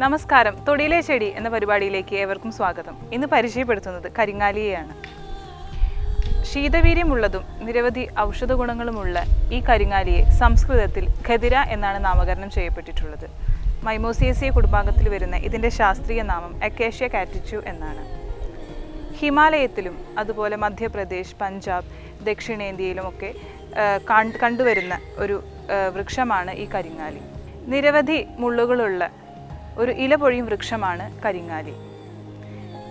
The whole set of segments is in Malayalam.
നമസ്കാരം. തൊടിയിലെ ചെടി എന്ന പരിപാടിയിലേക്ക് ഏവർക്കും സ്വാഗതം. ഇന്ന് പരിചയപ്പെടുത്തുന്നത് കരിങ്ങാലിയെയാണ്. ശീതവീര്യമുള്ളതും നിരവധി ഔഷധ ഗുണങ്ങളുമുള്ള ഈ കരിങ്ങാലിയെ സംസ്കൃതത്തിൽ ഖദിര എന്നാണ് നാമകരണം ചെയ്യപ്പെട്ടിട്ടുള്ളത്. മൈമോസിയേസിയ കുടുംബാംഗത്തിൽ വരുന്ന ഇതിൻ്റെ ശാസ്ത്രീയ നാമം അക്കേഷ്യ കാറ്റിച്ചു എന്നാണ്. ഹിമാലയത്തിലും അതുപോലെ മധ്യപ്രദേശ്, പഞ്ചാബ്, ദക്ഷിണേന്ത്യയിലുമൊക്കെ കണ്ടുവരുന്ന ഒരു വൃക്ഷമാണ് ഈ കരിങ്ങാലി. നിരവധി മുള്ളുകളുള്ള ഒരു ഇലപൊഴിയും വൃക്ഷമാണ് കരിങ്ങാലി.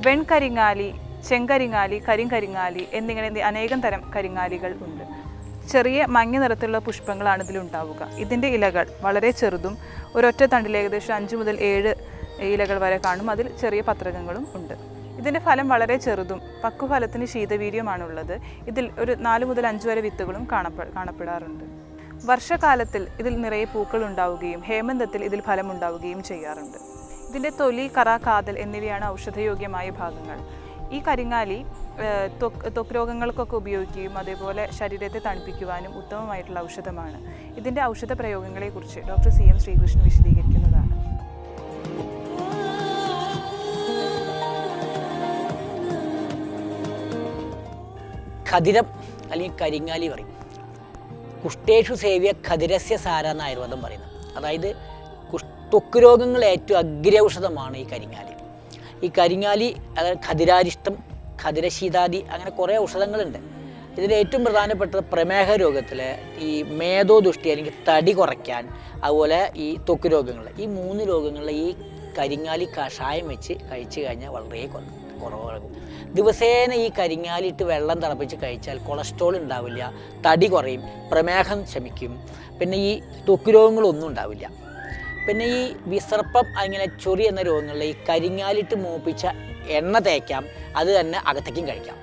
വെൺകരിങ്ങാലി, ചെങ്കരിങ്ങാലി, കരിങ്കരിങ്ങാലി എന്നിങ്ങനെ അനേകം തരം കരിങ്ങാലികൾ ഉണ്ട്. ചെറിയ മഞ്ഞ നിറത്തിലുള്ള പുഷ്പങ്ങളാണ് ഇതിലുണ്ടാവുക. ഇതിൻ്റെ ഇലകൾ വളരെ ചെറുതും ഒരൊറ്റ തണ്ടിൽ ഏകദേശം 5 മുതൽ 7 ഇലകൾ വരെ കാണും. അതിൽ ചെറിയ പത്രകങ്ങളും ഉണ്ട്. ഇതിൻ്റെ ഫലം വളരെ ചെറുതും പക്വഫലത്തിന് ശീതവീര്യമാണുള്ളത്. ഇതിൽ ഒരു 4 മുതൽ 5 വരെ വിത്തുകളും കാണപ്പെടാറുണ്ട്. വർഷകാലത്തിൽ ഇതിൽ നിറയെ പൂക്കൾ ഉണ്ടാവുകയും ഹേമന്തത്തിൽ ഇതിൽ ഫലമുണ്ടാവുകയും ചെയ്യാറുണ്ട്. ഇതിൻ്റെ തൊലി, കറ, കാതൽ എന്നിവയാണ് ഔഷധയോഗ്യമായ ഭാഗങ്ങൾ. ഈ കരിങ്ങാലി ത്വക്ക് രോഗങ്ങൾക്കൊക്കെ ഉപയോഗിക്കുകയും അതേപോലെ ശരീരത്തെ തണുപ്പിക്കുവാനും ഉത്തമമായിട്ടുള്ള ഔഷധമാണ്. ഇതിൻ്റെ ഔഷധ പ്രയോഗങ്ങളെക്കുറിച്ച് ഡോക്ടർ CM ശ്രീകൃഷ്ണൻ വിശദീകരിക്കുന്നതാണ്. ഖദിരം അല്ലെങ്കിൽ കരിങ്ങാലി പറയും. കുഷ്ഠേഷു സേവ്യ ഖദിരസ്യ സാര എന്ന ആയുർവേദം പറയുന്നത്. അതായത് ത്വക്ക് രോഗങ്ങൾ ഏറ്റവും അഗ്രൗഷധമാണ് ഈ കരിങ്ങാലി. ഈ കരിങ്ങാലി അതായത് ഖദിരാരിഷ്ടം, ഖദിരശീതാദി അങ്ങനെ കുറേ ഔഷധങ്ങളുണ്ട്. ഇതിൽ ഏറ്റവും പ്രധാനപ്പെട്ടത് പ്രമേഹ രോഗത്തിൽ ഈ മേധോദുഷ്ടി അല്ലെങ്കിൽ തടി കുറയ്ക്കാൻ, അതുപോലെ ഈ ത്വക്ക് രോഗങ്ങൾ, ഈ 3 രോഗങ്ങളിൽ ഈ കരിങ്ങാലി കഷായം വെച്ച് കഴിച്ചു കഴിഞ്ഞാൽ വളരെ കുറവാകും. ദിവസേന ഈ കരിങ്ങാലിട്ട് വെള്ളം തിളപ്പിച്ച് കഴിച്ചാൽ കൊളസ്ട്രോൾ ഉണ്ടാവില്ല, തടി കുറയും, പ്രമേഹം ശമിക്കും, പിന്നെ ഈ ത്വക്ക് രോഗങ്ങളൊന്നും ഉണ്ടാവില്ല. പിന്നെ ഈ വിസർപ്പം അങ്ങനെ ചൊറി എന്ന രോഗങ്ങളിൽ ഈ കരിങ്ങാലിട്ട് മൂപ്പിച്ച എണ്ണ തേക്കാം, അത് തന്നെ അകത്തേക്കും കഴിക്കാം.